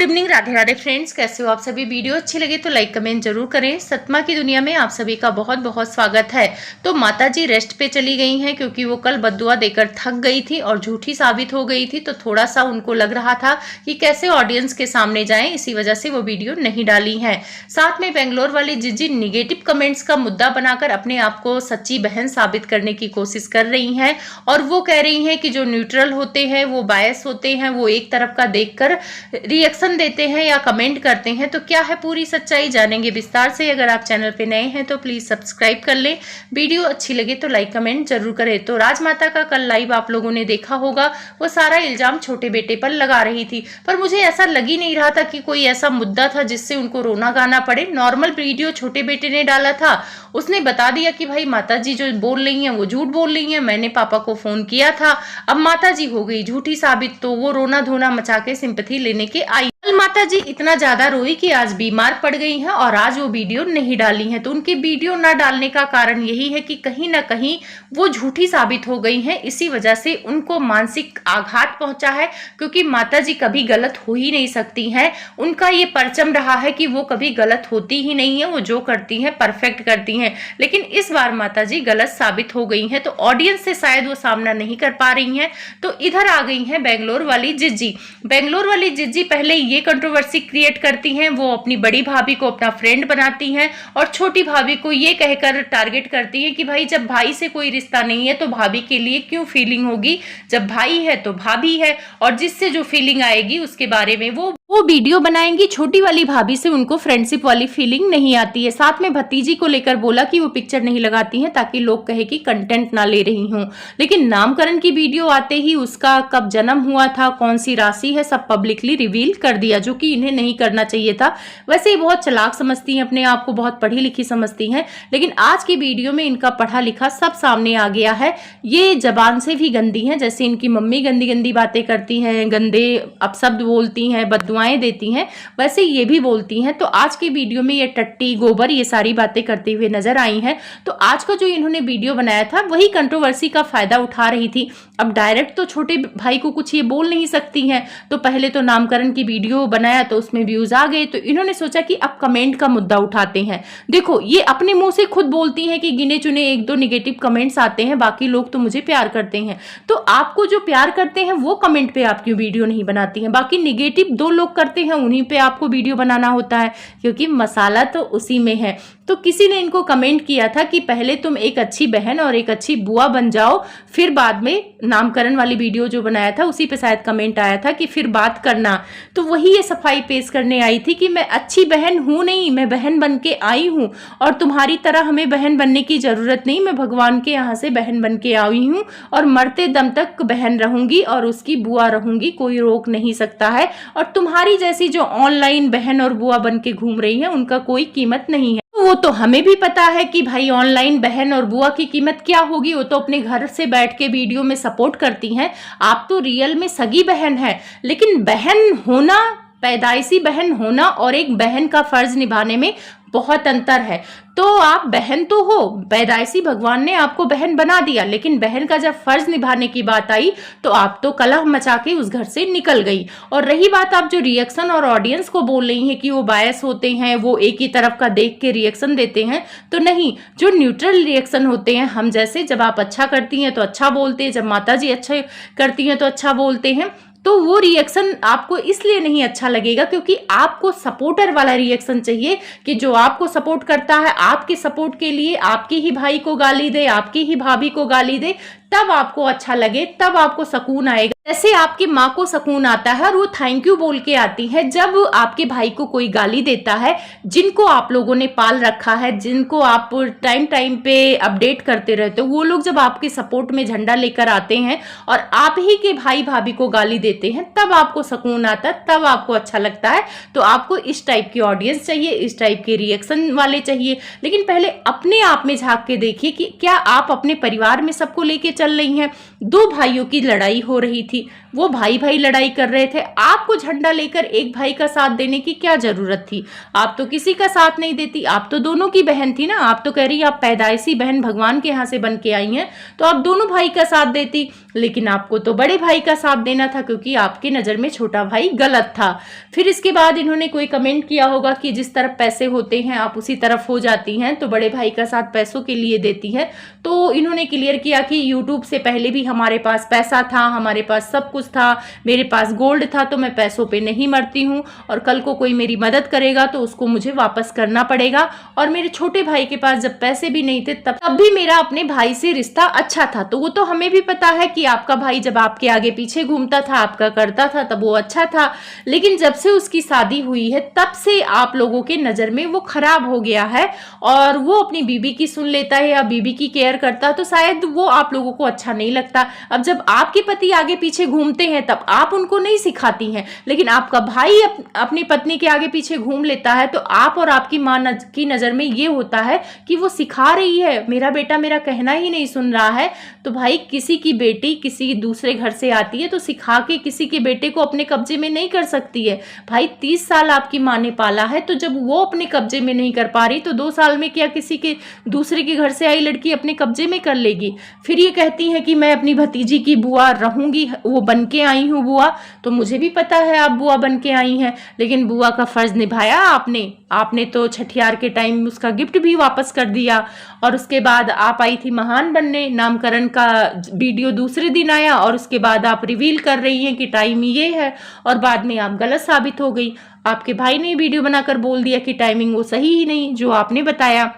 Good evening, Radhe Radhe friends. कैसे हो आप सभी? वीडियो अच्छी लगे तो लाइक कमेंट जरूर करें। सतमा की दुनिया में आप सभी का बहुत बहुत स्वागत है। तो माताजी रेस्ट पे चली गई हैं क्योंकि वो कल बद्दुआ देकर थक गई थी और झूठी साबित हो गई थी। तो थोड़ा सा उनको लग रहा था कि कैसे ऑडियंस के सामने जाएं, इसी वजह से वो वीडियो नहीं डाली है। साथ में बेंगलोर वाली जिज्जी निगेटिव कमेंट्स का मुद्दा बनाकर अपने आप को सच्ची बहन साबित करने की कोशिश कर रही हैं और वो कह रही हैं कि जो न्यूट्रल होते हैं, वो बायस होते हैं, वो एक तरफ का देखकर रिएक्शन देते हैं या कमेंट करते हैं। तो क्या है पूरी सच्चाई, जानेंगे विस्तार से। अगर आप चैनल पे नए हैं तो प्लीज सब्सक्राइब कर लें। वीडियो अच्छी लगे तो लाइक कमेंट जरूर करें। तो राजमाता का कल लाइव आप लोगों ने देखा होगा, वो सारा इल्जाम छोटे बेटे पर लगा रही थी, पर मुझे ऐसा लग ही नहीं रहा था कि कोई ऐसा मुद्दा था जिससे उनको रोना गाना पड़े। नॉर्मल वीडियो छोटे बेटे ने डाला था, उसने बता दिया कि भाई माताजी जो बोल रही हैं वो झूठ बोल रही हैं, मैंने पापा को फोन किया था। अब माताजी हो गई झूठी साबित, तो वो रोना धोना मचा के सिंपैथी लेने के आई। माताजी इतना ज्यादा रोई कि आज बीमार पड़ गई हैं और आज वो वीडियो नहीं डाली हैं। तो उनकी वीडियो ना डालने का कारण यही है कि कहीं ना कहीं वो झूठी साबित हो गई हैं। इसी वजह से उनको मानसिक आघात पहुंचा है, क्योंकि माताजी कभी गलत हो ही नहीं सकती हैं। उनका ये परचम रहा है कि वो कभी गलत होती ही नहीं है, वो जो करती हैं परफेक्ट करती हैं। लेकिन इस बार माताजी गलत साबित हो गई हैं, तो ऑडियंस से शायद वो सामना नहीं कर पा रही हैं। तो इधर आ गई हैं बेंगलोर वाली जिज्जी। बेंगलोर वाली जिज्जी पहले ये कंट्रोवर्सी क्रिएट करती हैं, वो अपनी बड़ी भाभी को अपना फ्रेंड बनाती हैं और छोटी भाभी को ये कहकर टारगेट करती हैं कि भाई जब भाई से कोई रिश्ता नहीं है तो भाभी के लिए क्यों फीलिंग होगी, जब भाई है तो भाभी है, और जिससे जो फीलिंग आएगी उसके बारे में वो वीडियो बनाएंगी। छोटी वाली भाभी से उनको फ्रेंडशिप वाली फीलिंग नहीं आती है। साथ में भतीजी को लेकर बोला कि वो पिक्चर नहीं लगाती हैं ताकि लोग कहे कि कंटेंट ना ले रही हूं। लेकिन नामकरण की वीडियो आते ही उसका कब जन्म हुआ था, कौन सी राशि है, सब पब्लिकली रिवील कर दिया, जो कि इन्हें नहीं करना चाहिए था। वैसे ही बहुत चालाक समझती हैं अपने आप को, बहुत पढ़ी लिखी समझती हैं, लेकिन आज की वीडियो में इनका पढ़ा लिखा सब सामने आ गया है। ये जबान से भी गंदी हैं, जैसे इनकी मम्मी गंदी गंदी बातें करती हैं, गंदे अपशब्द बोलती हैं, बद्दुआएं देती हैं, वैसे ये भी बोलती हैं। तो आज की वीडियो में ये टट्टी गोबर ये सारी बातें करते हुए नजर आई हैं। तो आज का जो इन्होंने वीडियो बनाया था वही कंट्रोवर्सी का फायदा उठा रही थी। अब डायरेक्ट तो छोटे भाई को कुछ ये बोल नहीं सकती हैं, तो पहले तो नामकरण की वीडियो बनाया तो उसमें व्यूज आ गए, तो इन्होंने सोचा कि अब कमेंट का मुद्दा उठाते हैं। देखो, ये अपने मुंह से खुद बोलती हैं कि गिने चुने एक दो निगेटिव कमेंट्स आते हैं, बाकी लोग तो मुझे प्यार करते हैं। तो आपको जो प्यार करते हैं वो कमेंट पे आप क्यों वीडियो नहीं बनाती हैं? बाकी निगेटिव दो लोग करते हैं, उन्हीं पे आपको वीडियो बनाना होता है, क्योंकि मसाला तो उसी में है। तो किसी ने इनको कमेंट किया था कि पहले तुम एक अच्छी बहन और एक अच्छी बुआ बन जाओ, फिर बाद में नामकरण वाली वीडियो जो बनाया था उसी पे शायद कमेंट आया था कि फिर बात करना। तो वही ये सफाई पेश करने आई थी कि मैं अच्छी बहन हूं नहीं, मैं बहन बन के आई हूं और तुम्हारी तरह हमें बहन बनने की जरूरत नहीं। मैं भगवान के यहाँ से बहन बन के आई हूं और मरते दम तक बहन रहूंगी और उसकी बुआ रहूंगी, कोई रोक नहीं सकता है। और तुम्हारी जैसी जो ऑनलाइन बहन और बुआ बन के घूम रही है उनका कोई कीमत नहीं है। वो तो हमें भी पता है कि भाई ऑनलाइन बहन और बुआ की कीमत क्या होगी, वो तो अपने घर से बैठ के वीडियो में सपोर्ट करती हैं। आप तो रियल में सगी बहन है, लेकिन बहन होना, पैदाइशी बहन होना और एक बहन का फर्ज निभाने में बहुत अंतर है। तो आप बहन तो हो, पैदाइशी भगवान ने आपको बहन बना दिया, लेकिन बहन का जब फर्ज निभाने की बात आई तो आप तो कलह मचा के उस घर से निकल गई। और रही बात आप जो रिएक्शन और ऑडियंस को बोल रही हैं कि वो बायस होते हैं, वो एक ही तरफ का देख के रिएक्शन देते हैं, तो नहीं, जो न्यूट्रल रिएक्शन होते हैं, हम जैसे, जब आप अच्छा करती हैं तो अच्छा बोलते हैं, जब माताजी अच्छा करती हैं तो अच्छा बोलते हैं, तो वो रिएक्शन आपको इसलिए नहीं अच्छा लगेगा क्योंकि आपको सपोर्टर वाला रिएक्शन चाहिए कि जो आपको सपोर्ट करता है, आपके सपोर्ट के लिए आपके ही भाई को गाली दे, आपकी ही भाभी को गाली दे, तब आपको अच्छा लगे, तब आपको सुकून आएगा। जैसे आपकी माँ को सुकून आता है और वो थैंक यू बोल के आती है जब आपके भाई को कोई गाली देता है, जिनको आप लोगों ने पाल रखा है, जिनको आप टाइम टाइम पे अपडेट करते रहते हो, वो लोग जब आपके सपोर्ट में झंडा लेकर आते हैं और आप ही के भाई भाभी को गाली देते हैं, तब आपको सुकून आता है, तब आपको अच्छा लगता है। तो आपको इस टाइप की ऑडियंस चाहिए, इस टाइप के रिएक्शन वाले चाहिए। लेकिन पहले अपने आप में झांक के देखिए कि क्या आप अपने परिवार में सबको लेके चल रही हैं। दो भाइयों की लड़ाई हो रही थी, वो भाई भाई लड़ाई कर रहे थे। आपको झंडा लेकर एक भाई का साथ देने की क्या जरूरत थी? आप तो किसी का साथ नहीं देती, आप तो दोनों की बहन थी ना। आप तो कह रही आप पैदाइशी बहन भगवान के यहाँ से बन के आई हैं, तो आप दोनों भाई का साथ देती। लेकिन आपको तो बड़े भाई का साथ देना था, क्योंकि आपकी नज़र में छोटा भाई गलत था। फिर इसके बाद इन्होंने कोई कमेंट किया होगा कि जिस तरफ पैसे होते हैं आप उसी तरफ हो जाती हैं, तो बड़े भाई का साथ पैसों के लिए देती हैं। तो इन्होंने क्लियर किया कि यूट्यूब से पहले भी हमारे पास पैसा था, हमारे पास सब कुछ था, मेरे पास गोल्ड था, तो मैं पैसों पे नहीं मरती हूँ। और कल को कोई मेरी मदद करेगा तो उसको मुझे वापस करना पड़ेगा। और मेरे छोटे भाई के पास जब पैसे भी नहीं थे तब भी मेरा अपने भाई से रिश्ता अच्छा था। तो वो तो हमें भी पता है कि आपका भाई जब आपके आगे पीछे घूमता था, आपका करता था, तब वो अच्छा था। लेकिन जब से उसकी शादी हुई है तब से आप लोगों के नजर में वो खराब हो गया है, और वो अपनी बीबी की सुन लेता है या बीबी की केयर करता है, तो शायद वो आप लोगों को अच्छा नहीं लगता। अब जब आपके पति आगे पीछे घूमते हैं तब आप उनको नहीं सिखाती हैं, लेकिन आपका भाई अपनी पत्नी के आगे पीछे घूम लेता है, तो आप और आपकी माँ की नजर में ये होता है कि वो सिखा रही है, मेरा बेटा मेरा कहना ही नहीं सुन रहा है। तो भाई किसी की बेटी किसी दूसरे घर से आती है तो सिखा के किसी के बेटे को अपने कब्जे में नहीं कर सकती है। भाई 30 साल आपकी माँ ने पाला है, तो जब वो अपने कब्जे में नहीं कर पा रही तो 2 साल में क्या किसी के दूसरे के घर से आई लड़की अपने कब्जे में कर लेगी? फिर ये कहती है कि मैं अपनी भतीजी की बुआ रहूंगी, वो बन के आई हूँ बुआ। तो मुझे भी पता है आप बुआ बन के आई हैं, लेकिन बुआ का फर्ज निभाया आपने तो छठियार के टाइम उसका गिफ्ट भी वापस कर दिया। और उसके बाद आप आई थी महान बनने, नामकरण का वीडियो दूसरे दिन आया और उसके बाद आप रिवील कर रही हैं कि टाइम ये है, और बाद में आप गलत साबित हो गई। आपके भाई ने वीडियो बनाकर बोल दिया कि टाइमिंग वो सही ही नहीं जो आपने बताया।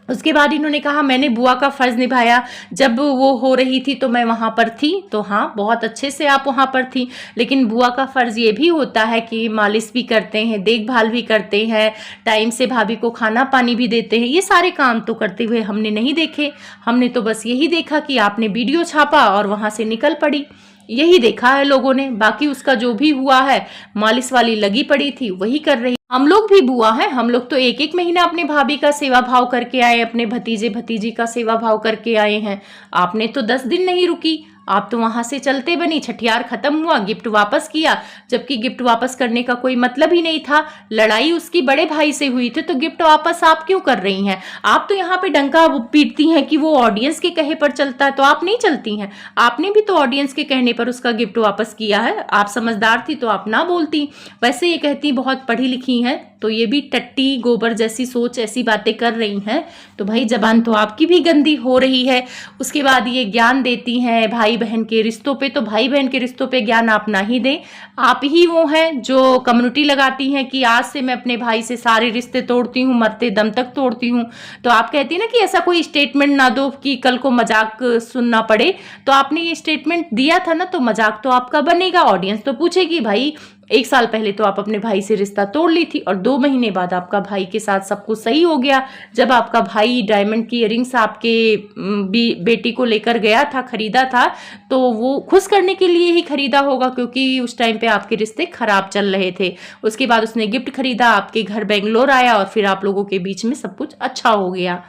उसके बाद इन्होंने कहा मैंने बुआ का फर्ज निभाया, जब वो हो रही थी तो मैं वहाँ पर थी। तो हाँ, बहुत अच्छे से आप वहाँ पर थी, लेकिन बुआ का फर्ज ये भी होता है कि मालिश भी करते हैं, देखभाल भी करते हैं, टाइम से भाभी को खाना पानी भी देते हैं। ये सारे काम तो करते हुए हमने नहीं देखे। हमने तो बस यही देखा कि आपने वीडियो छापा और वहाँ से निकल पड़ी, यही देखा है लोगों ने। बाकी उसका जो भी हुआ है, मालिश वाली लगी पड़ी थी वही कर रही। हम लोग भी बुआ हैं, हम लोग तो 1-1 महीना अपने भाभी का सेवा भाव करके आए, अपने भतीजे भतीजी का सेवा भाव करके आए हैं। आपने तो 10 दिन नहीं रुकी, आप तो वहां से चलते बनी। छठियार खत्म हुआ, गिफ्ट वापस किया, जबकि गिफ्ट वापस करने का कोई मतलब ही नहीं था। लड़ाई उसकी बड़े भाई से हुई थी, तो गिफ्ट वापस आप क्यों कर रही हैं? आप तो यहाँ पे डंका पीटती हैं कि वो ऑडियंस के कहे पर चलता है, तो आप नहीं चलती हैं। आपने भी तो ऑडियंस के कहने पर उसका गिफ्ट वापस किया है। आप समझदार थी तो आप ना बोलती। वैसे ये कहती बहुत पढ़ी लिखी हैं, तो ये भी टट्टी गोबर जैसी सोच ऐसी बातें कर रही हैं। तो भाई जबान तो आपकी भी गंदी हो रही है। उसके बाद ये ज्ञान देती हैं भाई बहन के रिश्तों पे, तो भाई बहन के रिश्तों पे ज्ञान आप ना ही दें। आप ही वो हैं जो कम्युनिटी लगाती हैं कि आज से मैं अपने भाई से सारे रिश्ते तोड़ती हूँ, मरते दम तक तोड़ती हूँ। तो आप कहती हैं ना कि ऐसा कोई स्टेटमेंट ना दो कि कल को मजाक सुनना पड़े। तो आपने ये स्टेटमेंट दिया था ना, तो मजाक तो आपका बनेगा। ऑडियंस तो पूछेगी भाई 1 साल पहले तो आप अपने भाई से रिश्ता तोड़ ली थी, और 2 महीने बाद आपका भाई के साथ सब कुछ सही हो गया। जब आपका भाई डायमंड की इयरिंग्स आपके बेटी को लेकर गया था, खरीदा था, तो वो खुश करने के लिए ही खरीदा होगा, क्योंकि उस टाइम पे आपके रिश्ते खराब चल रहे थे। उसके बाद उसने गिफ्ट खरीदा, आपके घर बेंगलोर आया, और फिर आप लोगों के बीच में सब कुछ अच्छा हो गया।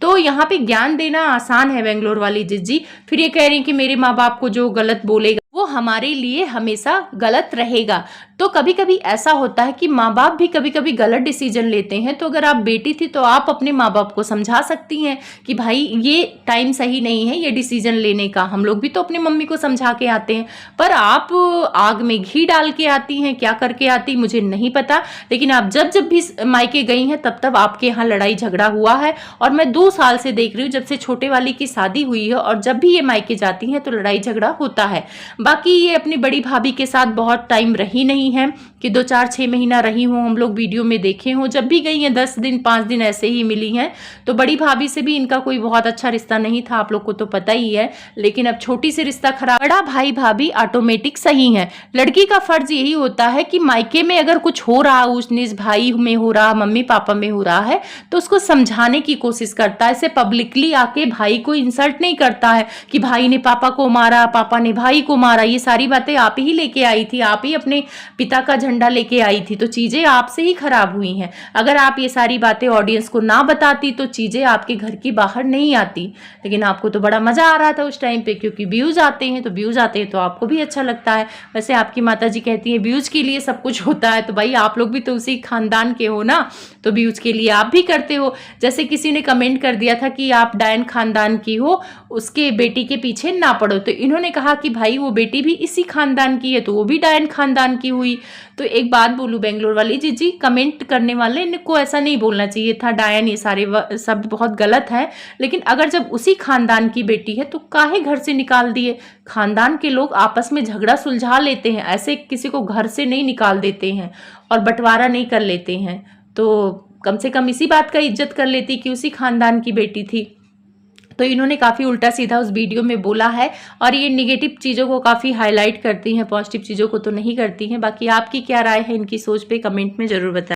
तो यहाँ पे ज्ञान देना आसान है बेंगलोर वाली जिज्जी। फिर ये कह रही हैं कि मेरे माँ बाप को जो गलत बोलेगा वो हमारे लिए हमेशा गलत रहेगा। तो कभी कभी ऐसा होता है कि माँ बाप भी कभी कभी गलत डिसीजन लेते हैं। तो अगर आप बेटी थी तो आप अपने माँ बाप को समझा सकती हैं कि भाई ये टाइम सही नहीं है ये डिसीजन लेने का। हम लोग भी तो अपने मम्मी को समझा के आते हैं, पर आप आग में घी डाल के आती हैं। क्या करके आती मुझे नहीं पता, लेकिन आप जब जब भी मायके गई हैं तब तब आपके यहाँ लड़ाई झगड़ा हुआ है। और मैं 2 साल से देख रही हूँ, जब से छोटे वाली की शादी हुई है, और जब भी ये मायके जाती हैं तो लड़ाई झगड़ा होता है। बाकी ये अपनी बड़ी भाभी के साथ बहुत टाइम रही नहीं है कि 2-4-6 महीना रही हूँ। हम लोग वीडियो में देखे हों, जब भी गई हैं 10 दिन 5 दिन ऐसे ही मिली हैं। तो बड़ी भाभी से भी इनका कोई बहुत अच्छा रिश्ता नहीं था, आप लोग को तो पता ही है। लेकिन अब छोटी से रिश्ता खराब, बड़ा भाई भाभी ऑटोमेटिक सही है। लड़की का फर्ज यही होता है कि मायके में अगर कुछ हो रहा, उस भाई में हो रहा, मम्मी पापा में हो रहा है, तो उसको समझाने की कोशिश करता है। इसे पब्लिकली आके भाई को इंसल्ट नहीं करता है कि भाई ने पापा को मारा, पापा ने भाई को मारा। ये सारी बातें आप ही लेके आई थी, आप ही अपने पिता का झंडा लेके आई थी, तो चीजें आपसे ही खराब हुई हैं। अगर आप ये सारी बातें ऑडियंस को ना बताती तो चीजें आपके घर की बाहर नहीं आती। लेकिन आपको तो बड़ा मजा आ रहा था उस टाइम पे, क्योंकि व्यूज आते हैं, तो व्यूज आते हैं तो आपको भी अच्छा लगता है। वैसे आपकी माताजी कहती है व्यूज के लिए सब कुछ होता है, तो भाई आप लोग भी तो उसी खानदान के हो ना, तो व्यूज के लिए आप भी करते हो। जैसे किसी ने कमेंट कर दिया था कि आप डायन खानदान की हो, उसके बेटी के पीछे ना पड़ो, तो इन्होंने कहा कि भाई वो बेटी भी इसी खानदान की है, तो वो भी डायन खानदान की हुई। तो एक बात बोलूं बेंगलोर वाली जी, कमेंट करने वाले को ऐसा नहीं बोलना चाहिए था डायन, ये सारे शब्द बहुत गलत है। लेकिन अगर जब उसी खानदान की बेटी है तो काहे घर से निकाल दिए? खानदान के लोग आपस में झगड़ा सुलझा लेते हैं, ऐसे किसी को घर से नहीं निकाल देते हैं और बंटवारा नहीं कर लेते हैं। तो कम से कम इसी बात का इज्जत कर लेती कि उसी खानदान की बेटी थी। तो इन्होंने काफ़ी उल्टा सीधा उस वीडियो में बोला है, और ये नेगेटिव चीज़ों को काफ़ी हाईलाइट करती हैं, पॉजिटिव चीज़ों को तो नहीं करती हैं। बाकी आपकी क्या राय है इनकी सोच पे कमेंट में ज़रूर बताएं।